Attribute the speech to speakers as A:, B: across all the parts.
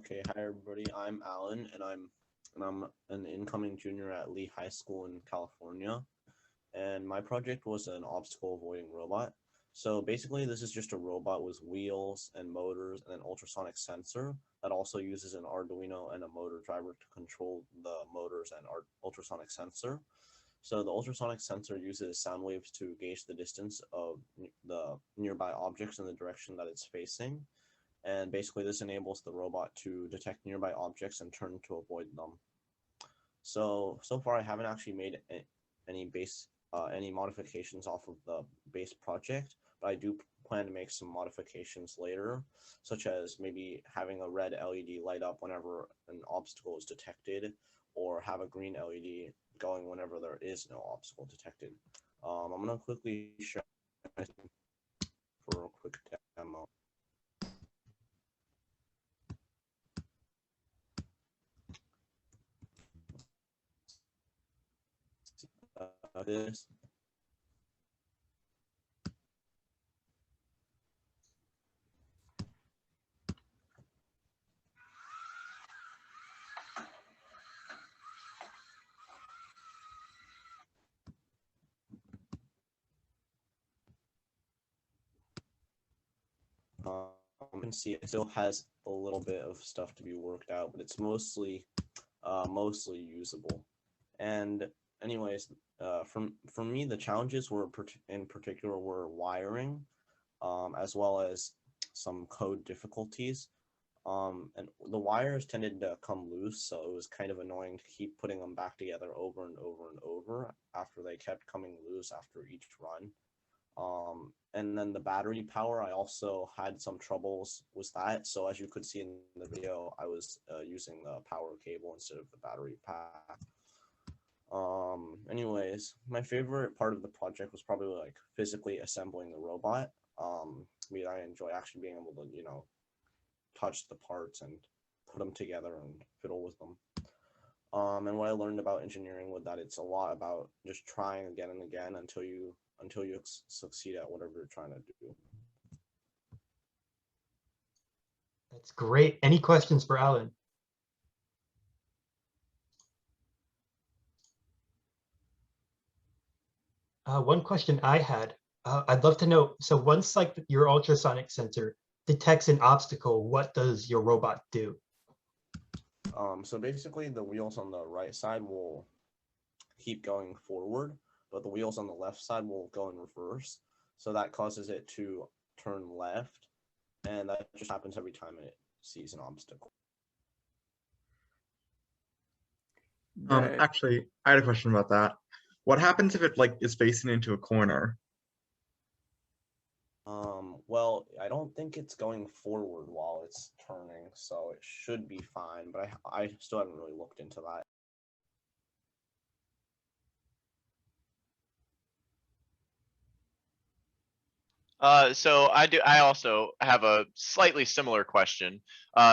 A: Okay, hi everybody. I'm Alan, and I'm an incoming junior at Lee High School in California. And my project was an obstacle avoiding robot. So basically, this is just a robot with wheels and motors and an ultrasonic sensor that also uses an Arduino and a motor driver to control the motors and ultrasonic sensor. So the ultrasonic sensor uses sound waves to gauge the distance of the nearby objects in the direction that it's facing. And basically this enables the robot to detect nearby objects and turn to avoid them. So far I haven't actually made any modifications off of the base project, but I do plan to make some modifications later, such as maybe having a red LED light up whenever an obstacle is detected, or have a green LED going whenever there is no obstacle detected. I'm gonna quickly share for a quick demo. This. You can see it still has a little bit of stuff to be worked out, but it's mostly usable. And anyways, for me, the challenges were in particular were wiring, as well as some code difficulties. And the wires tended to come loose, so it was kind of annoying to keep putting them back together over and over and over after they kept coming loose after each run. And then the battery power, I also had some troubles with that. So as you could see in the video, I was using the power cable instead of the battery pack. Anyways, my favorite part of the project was probably like physically assembling the robot. I enjoy actually being able to, touch the parts and put them together and fiddle with them. And what I learned about engineering was that it's a lot about just trying again and again until you succeed at whatever you're trying to do.
B: That's great. Any questions for Alan? One question I had, I'd love to know, so once like your ultrasonic sensor detects an obstacle, what does your robot do?
A: So basically the wheels on the right side will keep going forward, but the wheels on the left side will go in reverse. So that causes it to turn left, and that just happens every time it sees an obstacle.
C: Actually, I had a question about that. What happens if it like is facing into a corner?
A: Well, I don't think it's going forward while it's turning, so it should be fine, but I still haven't really looked into that.
D: So I also have a slightly similar question.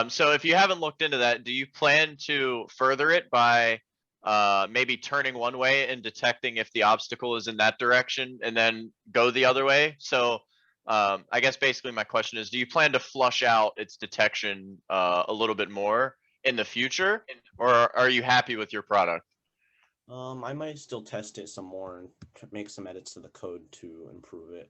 D: So if you haven't looked into that, do you plan to further it by maybe turning one way and detecting if the obstacle is in that direction and then go the other way? So I guess basically my question is, do you plan to flush out its detection a little bit more in the future, or are you happy with your product?
A: I might still test it some more and make some edits to the code to improve it.